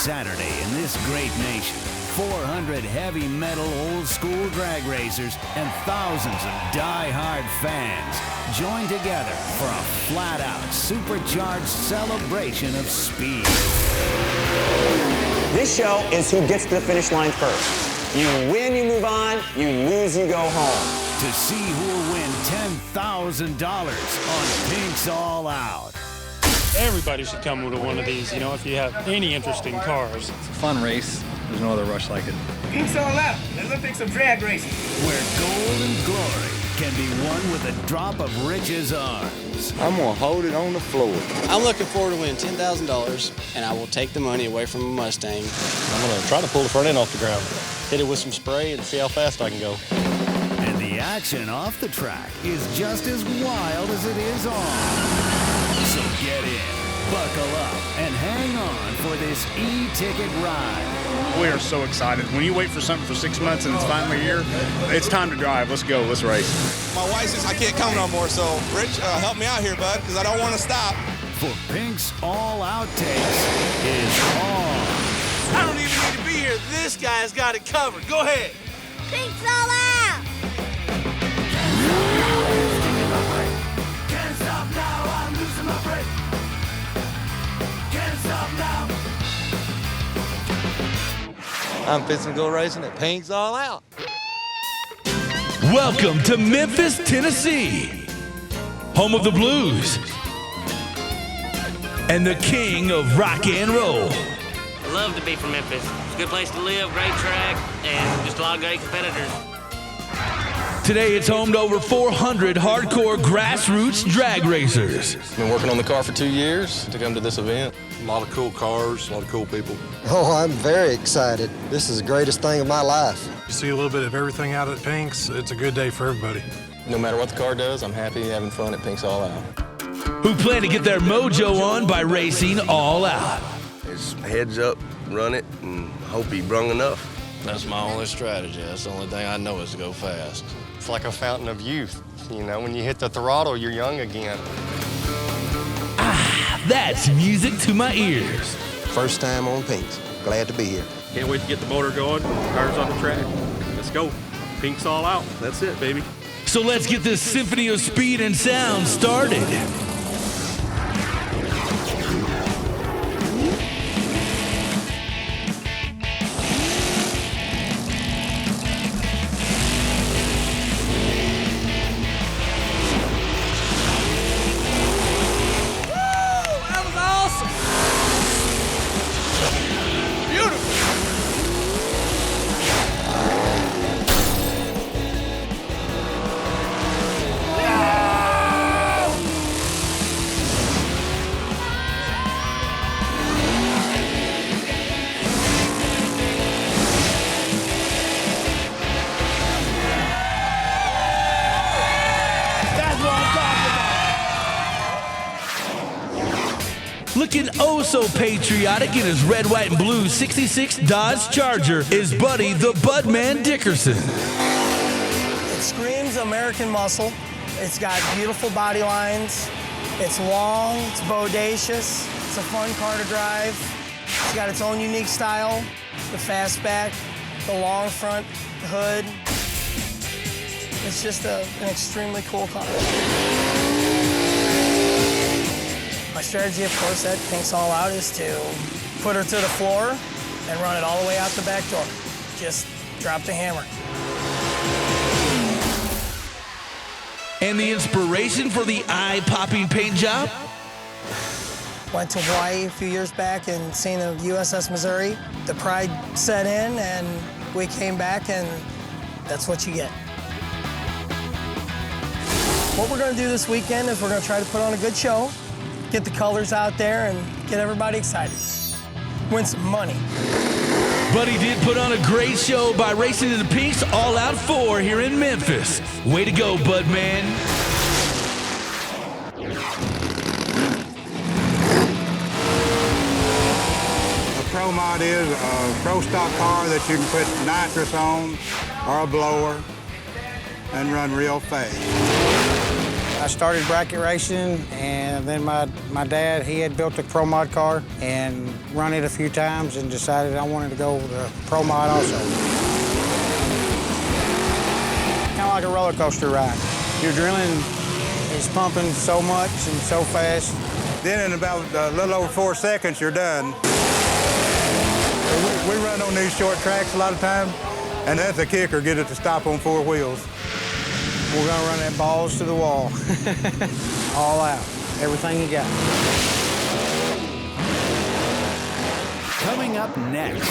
Saturday in this great nation, 400 heavy metal old school drag racers and thousands of die-hard fans join together for a flat-out supercharged celebration of speed. This show is who gets to the finish line first. You win, you move on. You lose, you go home. To see who will win $10,000 on Pink's All Out. Everybody should come to one of these, you know, if you have any interest in cars. It's a fun race. There's no other rush like it. Pink's All Out. Let's look at some drag racing. Where gold and glory can be won with a drop of Rich's arms. I'm going to hold it on the floor. I'm looking forward to winning $10,000, and I will take the money away from a Mustang. I'm going to try to pull the front end off the ground, hit it with some spray, and see how fast I can go. And the action off the track is just as wild as it is on. So get in, buckle up, and hang on for this e-ticket ride. We are so excited. When you wait for something for 6 months and it's finally here, it's time to drive. Let's go. Let's race. My wife says I can't come no more, so Rich, help me out here, bud, because I don't want to stop. For Pink's All Outtakes is on. I don't even need to be here. This guy's got it covered. Go ahead. Pink's All Out. Can't stop now, I'm losing my break. Can't stop now. I'm fixing to go racing at Pink's All Out. Welcome to Memphis, Tennessee, home of the blues and the king of rock and roll. I love to be from Memphis. It's a good place to live, great track, and just a lot of great competitors. Today it's home to over 400 hardcore grassroots drag racers. Been working on the car for 2 years to come to this event. A lot of cool cars, a lot of cool people. Oh, I'm very excited. This is the greatest thing of my life. You see a little bit of everything out at Pink's. It's a good day for everybody. No matter what the car does, I'm happy having fun at Pink's All Out. Who plan to get their mojo on by racing all out. It's heads up, run it, and hope he brung enough. That's my only strategy. That's the only thing I know is to go fast. It's like a fountain of youth. You know, when you hit the throttle, you're young again. Ah, that's music to my ears. First time on Pink's. Glad to be here. Can't wait to get the motor going, cars on the track. Let's go. Pink's All Out. That's it, baby. So let's get this symphony of speed and sound started. Looking oh so patriotic in his red, white, and blue 66 Dodge Charger is Buddy the Budman Dickerson. It screams American muscle. It's got beautiful body lines. It's long, it's bodacious. It's a fun car to drive. It's got its own unique style. The fastback, the long front hood. It's just an extremely cool car. My strategy, of course, at Pink's All Out is to put her to the floor and run it all the way out the back door. Just drop the hammer. And the inspiration for the eye-popping paint job? Went to Hawaii a few years back and seen the USS Missouri. The pride set in, and we came back, and that's what you get. What we're going to do this weekend is we're going to try to put on a good show, get the colors out there, and get everybody excited. Win some money. Buddy did put on a great show by racing in the Pink's All Out 4 here in Memphis. Way to go, Budman. A pro mod is a pro stock car that you can put nitrous on or a blower and run real fast. I started bracket racing, and then my dad, he had built a Pro Mod car and run it a few times and decided I wanted to go the Pro Mod also. Kind of like a roller coaster ride. Your adrenaline is pumping so much and so fast. Then in about a little over 4 seconds, you're done. We run on these short tracks a lot of times, and that's a kicker, get it to stop on 4 wheels. We're gonna run that balls to the wall. All out, everything you got. Coming up next.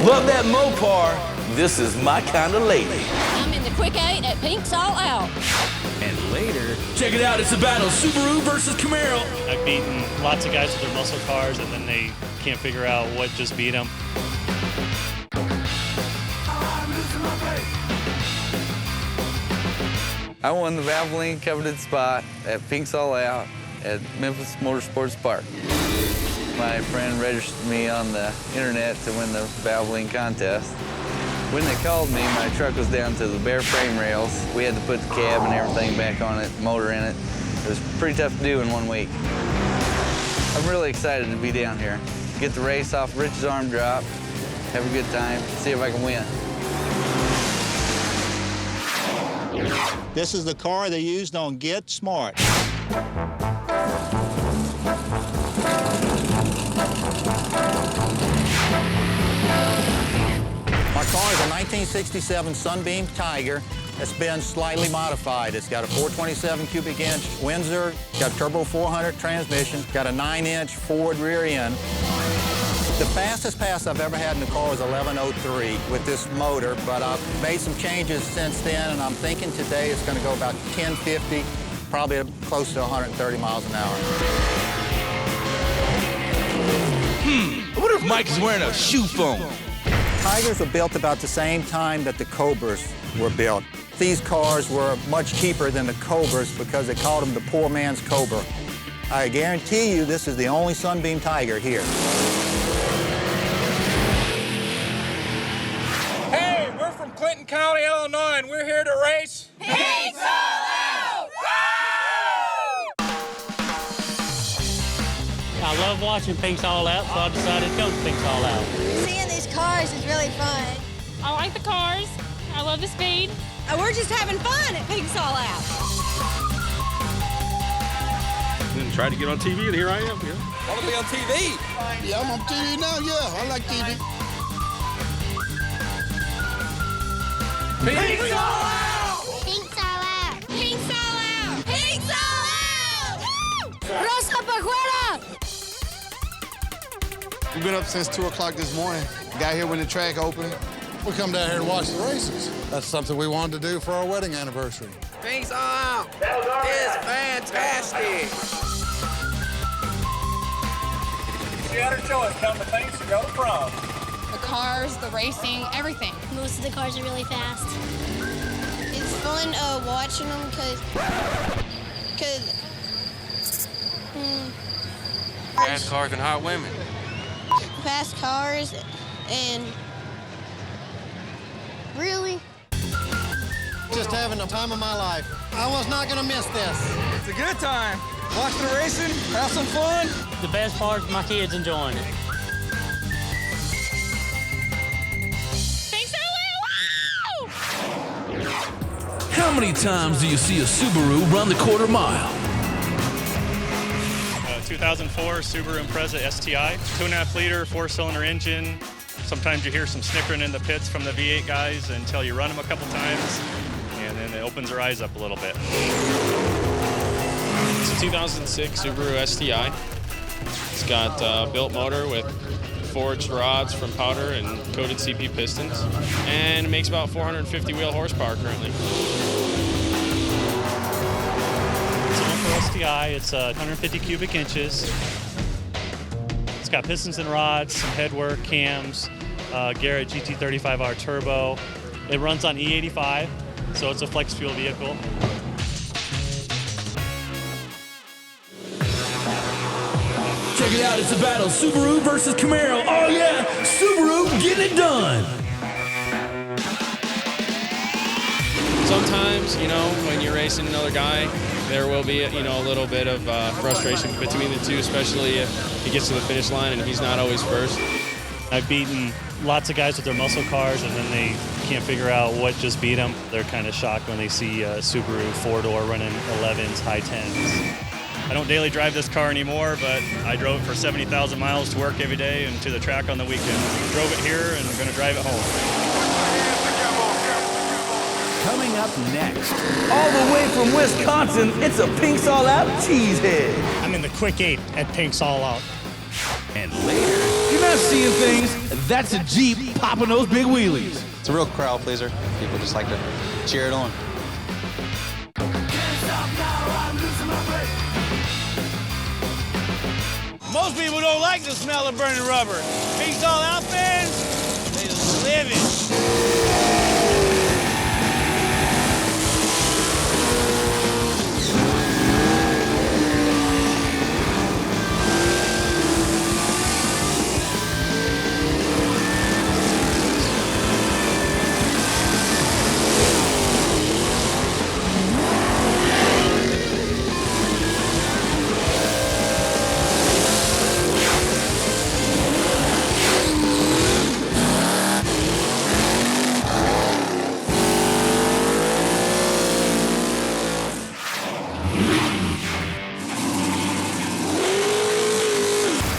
Love that Mopar. This is my kind of lady. I'm in the Quick 8 at Pink's All Out. And later, check it out, it's a battle, Subaru versus Camaro. I've beaten lots of guys with their muscle cars, and then they can't figure out what just beat them. I won the Valvoline coveted spot at Pink's All Out at Memphis Motorsports Park. My friend registered me on the internet to win the Valvoline contest. When they called me, my truck was down to the bare frame rails. We had to put the cab and everything back on it, motor in it. It was pretty tough to do in 1 week. I'm really excited to be down here. Get the race off Rich's arm drop, have a good time, see if I can win. This is the car they used on Get Smart. My car is a 1967 Sunbeam Tiger that's been slightly modified. It's got a 427 cubic inch Windsor, got a turbo 400 transmission, got a 9-inch Ford rear end. The fastest pass I've ever had in the car was 11:03 with this motor, but I've made some changes since then, and I'm thinking today it's going to go about 1050, probably close to 130 miles an hour. I wonder if Mike is wearing a shoe foam. Tigers were built about the same time that the Cobras were built. These cars were much cheaper than the Cobras because they called them the poor man's Cobra. I guarantee you this is the only Sunbeam Tiger here. Hey, we're from Clinton County, Illinois, and we're here to race Pink's All Out! I love watching Pink's All Out, so I decided to go to Pink's All Out. Seeing these cars is really fun. I like the cars. I love the speed. We're just having fun at Pink's All Out. And try to get on TV, and here I am. Yeah. Want to be on TV? Yeah, I'm on TV now, yeah. I like TV. Pink's All Out! Pink's All Out. Pink's All Out! Pink's All Out! Rosa pa' afuera! We've been up since 2 o'clock this morning. Got here when the track opened. We come down here to watch the races. That's something we wanted to do for our wedding anniversary. Pink's All Out! It's fantastic! If you had a choice, come to Pink's or go to prom. The cars, the racing, everything. Most of the cars are really fast. It's fun watching them because Fast cars and hot women. fast cars and really. Just having the time of my life. I was not gonna miss this. It's a good time. Watch the racing, have some fun. The best part is my kids enjoying it. How many times do you see a Subaru run the quarter mile? 2004 Subaru Impreza STI, 2.5 liter, 4-cylinder engine. Sometimes you hear some snickering in the pits from the V8 guys until you run them a couple times, and then it opens their eyes up a little bit. It's a 2006 Subaru STI. It's got a built motor with forged rods from powder and coated CP pistons, and it makes about 450 wheel horsepower currently. It's an for STI. It's 150 cubic inches. It's got pistons and rods, some headwork, cams, Garrett GT35R turbo. It runs on E85, so it's a flex fuel vehicle. Check it out, it's a battle. Subaru versus Camaro. Oh yeah, Subaru getting it done. Sometimes, you know, when you're racing another guy, there will be, you know, a little bit of frustration between the two, especially if he gets to the finish line and he's not always first. I've beaten lots of guys with their muscle cars, and then they can't figure out what just beat them. They're kind of shocked when they see a Subaru four-door running 11s, high 10s. I don't daily drive this car anymore, but I drove it for 70,000 miles to work every day and to the track on the weekend. Drove it here, and I'm going to drive it home. Coming up next. All the way from Wisconsin, it's a Pink's All Out cheesehead. I'm in the quick 8 at Pink's All Out. And later. You're not seeing things. That's a Jeep popping those big wheelies. It's a real crowd pleaser. People just like to cheer it on. Most people don't like the smell of burning rubber. Pink's All Out fans, they live it.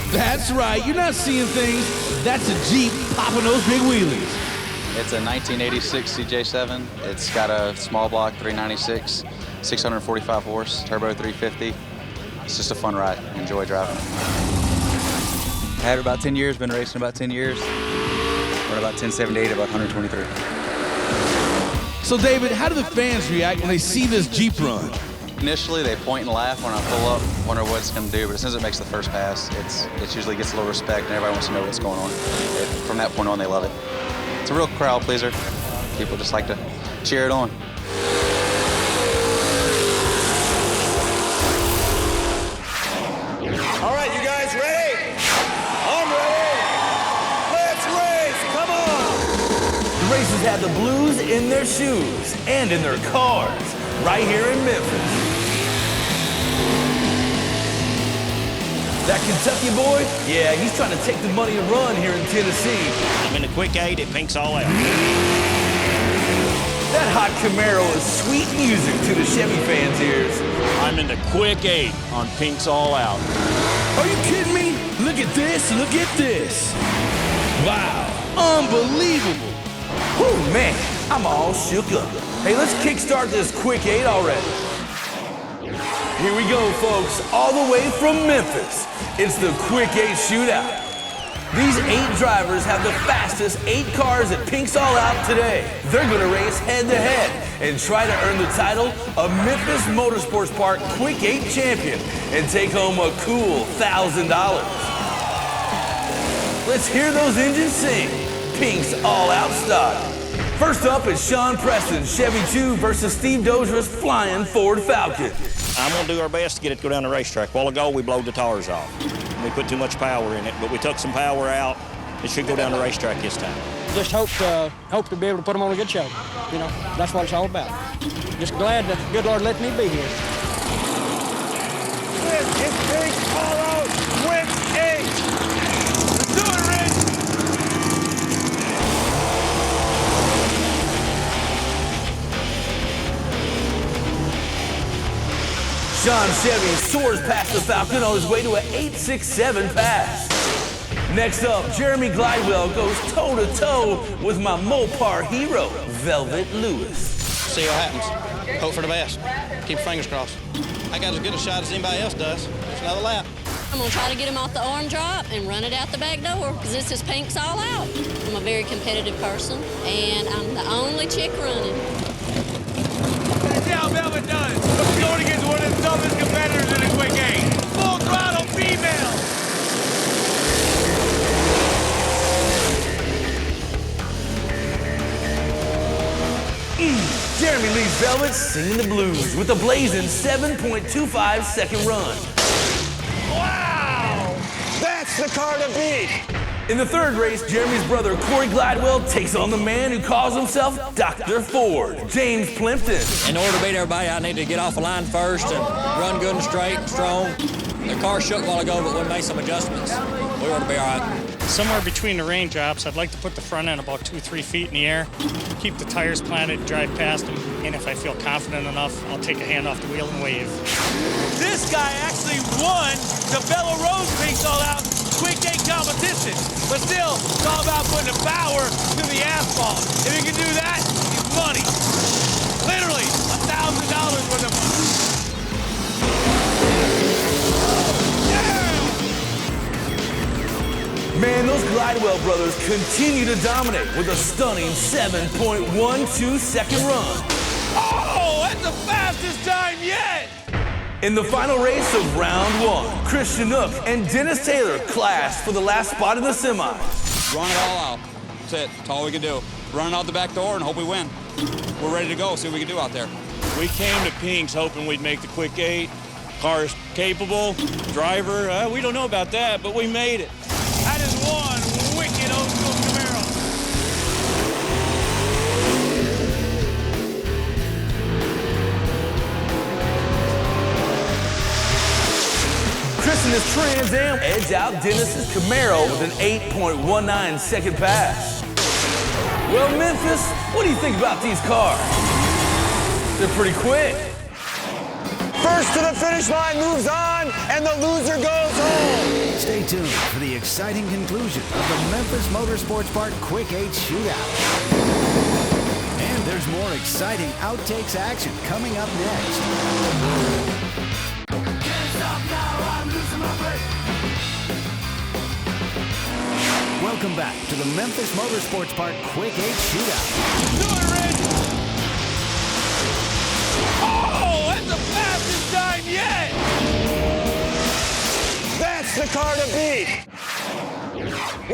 That's right, you're not seeing things. That's a Jeep popping those big wheelies. It's a 1986 CJ7. It's got a small block 396, 645 horse, turbo 350. It's just a fun ride. Enjoy driving. Had it about 10 years, been racing about 10 years. Run about 1078, about 123. So David, how do the fans react when they see this Jeep run? Initially, they point and laugh when I pull up, wonder what it's going to do, but as soon as it makes the first pass, it usually gets a little respect, and everybody wants to know what's going on. From that point on, they love it. It's a real crowd pleaser. People just like to cheer it on. All right, you guys ready? I'm ready. Let's race, come on. The racers have the blues in their shoes and in their cars, right here in Memphis. That Kentucky boy, yeah, he's trying to take the money and run here in Tennessee. I'm in the quick 8 at Pink's All Out. That hot Camaro is sweet music to the Chevy fans' ears. I'm in the quick 8 on Pink's All Out. Are you kidding me? Look at this, look at this. Wow, unbelievable. Oh man, I'm all shook up. Hey, let's kickstart this quick 8 already. Here we go, folks, all the way from Memphis. It's the Quick 8 Shootout. These 8 drivers have the fastest 8 cars at Pink's All Out today. They're gonna race head-to-head and try to earn the title of Memphis Motorsports Park Quick 8 champion and take home a cool $1,000. Let's hear those engines sing. Pink's All Out style. First up is Sean Preston's Chevy 2 versus Steve Dozier's flying Ford Falcon. I'm going to do our best to get it to go down the racetrack. A while ago, we blowed the tires off. We put too much power in it, but we took some power out. It should go down the racetrack this time. Just hope to be able to put them on a good show. You know, that's what it's all about. Just glad the good Lord let me be here. This is Pink's All Out Quick 8. Let's do it, Rich. Sean Chevy soars past the Falcon on his way to an 867 pass. Next up, Jeremy Glidewell goes toe-to-toe with my Mopar hero, Velvet Lewis. See what happens. Hope for the best. Keep your fingers crossed. I got as good a shot as anybody else does. It's another lap. I'm gonna try to get him off the arm drop and run it out the back door, because this is Pink's All Out. I'm a very competitive person, and I'm the only chick running. See how Velvet does. We're going against one of the toughest competitors in the quick 8. Full throttle female. Jeremy leads Velvet singing the blues with a blazing 7.25 second run. Wow! That's the car to beat. In the third race, Jeremy's brother Corey Glidewell takes on the man who calls himself Dr. Ford, James Plimpton. In order to beat everybody, I need to get off the line first and run good and straight and strong. The car shook a while ago, but we made some adjustments. We ought to be all right. Somewhere between the raindrops, I'd like to put the front end about 2-3 feet in the air, keep the tires planted, drive past them, and if I feel confident enough, I'll take a hand off the wheel and wave. This guy actually won the Bella Rose Pinks All Out Quick 8 competition. But still, it's all about putting the power to the asphalt. If he can do that, he's money. Literally, $1,000 worth of money. Man, those Glidewell brothers continue to dominate with a stunning 7.12 second run. Oh, that's the fastest time yet! In the final race of round one, Christian Nook and Dennis Taylor clashed for the last spot in the semi. Run it all out. That's it. That's all we can do. Run it out the back door and hope we win. We're ready to go. See what we can do out there. We came to Pinks hoping we'd make the quick 8. Car's capable, driver, we don't know about that, but we made it. That is one wicked old school Camaro. Chris and his Trans Am edge out Dennis's Camaro with an 8.19 second pass. Well, Memphis, what do you think about these cars? They're pretty quick. First to the finish line moves on, and the loser goes home. Stay tuned for the exciting conclusion of the Memphis Motorsports Park Quick 8 Shootout. And there's more exciting outtakes action coming up next. Welcome back to the Memphis Motorsports Park Quick 8 Shootout. Do it, Rich! Oh, that's the fastest time yet! That's the car to beat!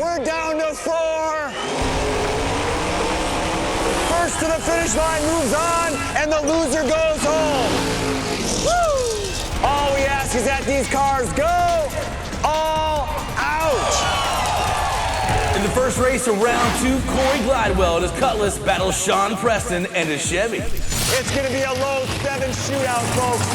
We're down to 4! First to the finish line moves on, and the loser goes home! Woo! All we ask is that these cars go all out! In the first race of round 2, Corey Glidewell and his Cutlass battles Sean Preston and his Chevy. It's going to be a low 7 shootout, folks.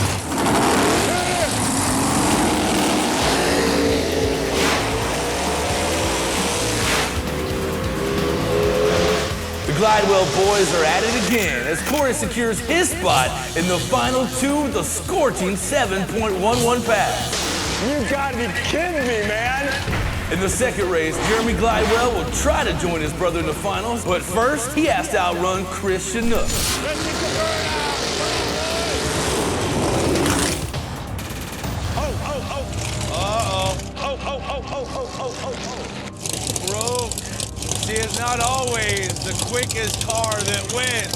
The Glidewell boys are at it again as Corey secures his spot in the final 2 with a scorching 7.11 pass. You gotta be kidding me, man. In the second race, Jeremy Glidewell will try to join his brother in the finals, but first, he has to outrun Christian Nook. Bro, see, it's not always the quickest car that wins.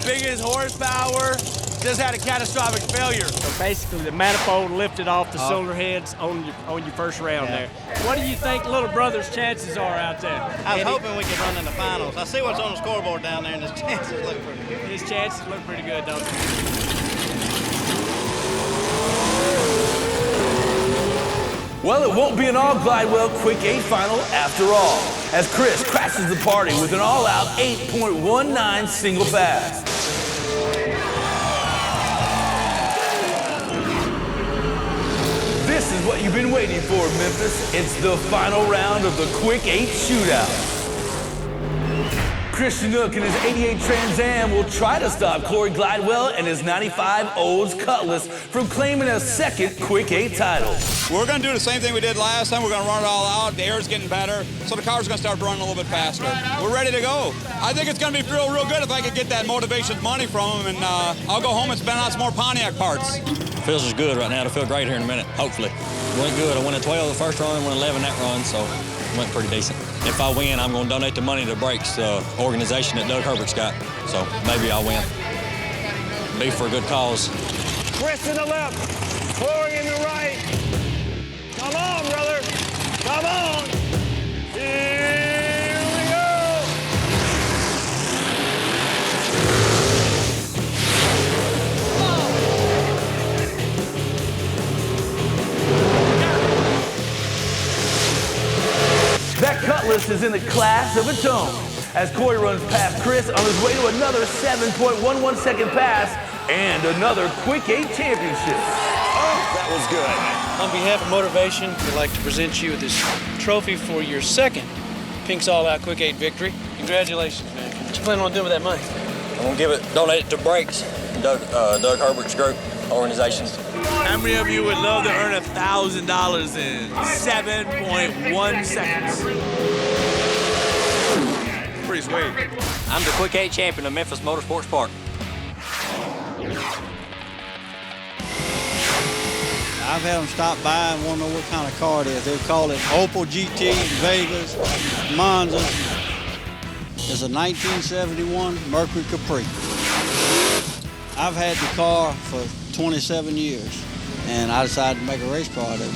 Biggest horsepower, just had a catastrophic failure. So basically, the manifold lifted off the cylinder heads on your first round there. What do you think little brother's chances are out there? I was hoping we could run in the finals. I see what's on the scoreboard down there, and his chances look pretty good. His chances look pretty good, don't they? Well, it won't be an all Glidewell Quick 8 final after all, as Chris crashes the party with an all-out 8.19 single pass. This is what you've been waiting for, Memphis. It's the final round of the Quick 8 Shootout. Christian Nook and his 88 Trans Am will try to stop Corey Glidewell and his 95 Olds Cutlass from claiming a second Quick 8 title. We're going to do the same thing we did last time. We're going to run it all out. The air's getting better, so the car's going to start running a little bit faster. We're ready to go. I think it's going to be real good if I could get that motivation money from him, and I'll go home and spend out some more Pontiac parts. Feels as good right now. It'll feel great here in a minute, hopefully. Went good. I went a 12 the first run, went 11 that run, so it went pretty decent. If I win, I'm going to donate the money to Brakes organization that Doug Herbert's got, so maybe I'll win. Be for a good cause. Chris in the left, Corey in the right. Come on, brother. Come on. Here we go. That cyclist is in the class of its own as Corey runs past Chris on his way to another 7.11 second pass and another Quick 8 championship. That was good. On behalf of Motivation, we'd like to present you with this trophy for your second Pink's All Out Quick 8 victory. Congratulations, man. What you planning on doing with that money? I'm gonna donate it to Brakes, Doug Herbert's group, organization. How many of you would love to earn $1,000 in 7.1 seconds? Pretty sweet. I'm the Quick 8 champion of Memphis Motorsports Park. I've had them stop by and want to know what kind of car it is. They call it Opel GT, Vegas, Monza. It's a 1971 Mercury Capri. I've had the car for 27 years, and I decided to make a race car out of it.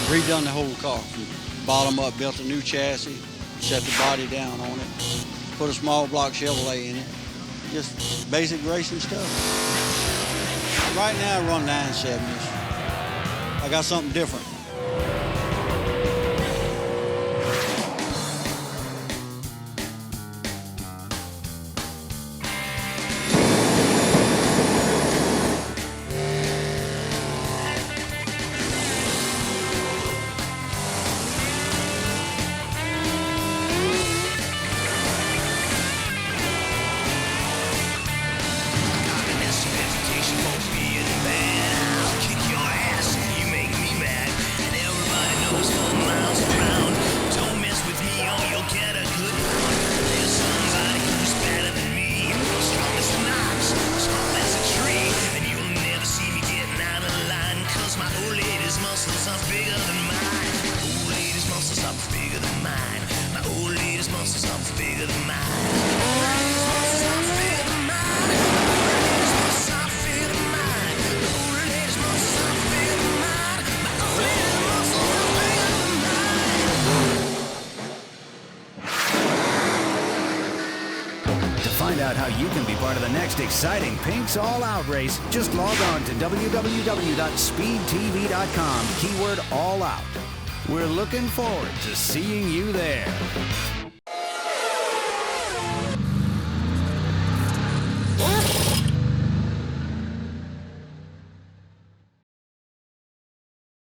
Redone the whole car from bottom up, built a new chassis, set the body down on it, put a small block Chevrolet in it. Just basic racing stuff. Right now I run 970s. I got something different. Find out how you can be part of the next exciting Pink's All Out race. Just log on to www.speedtv.com, keyword all out. We're looking forward to seeing you there.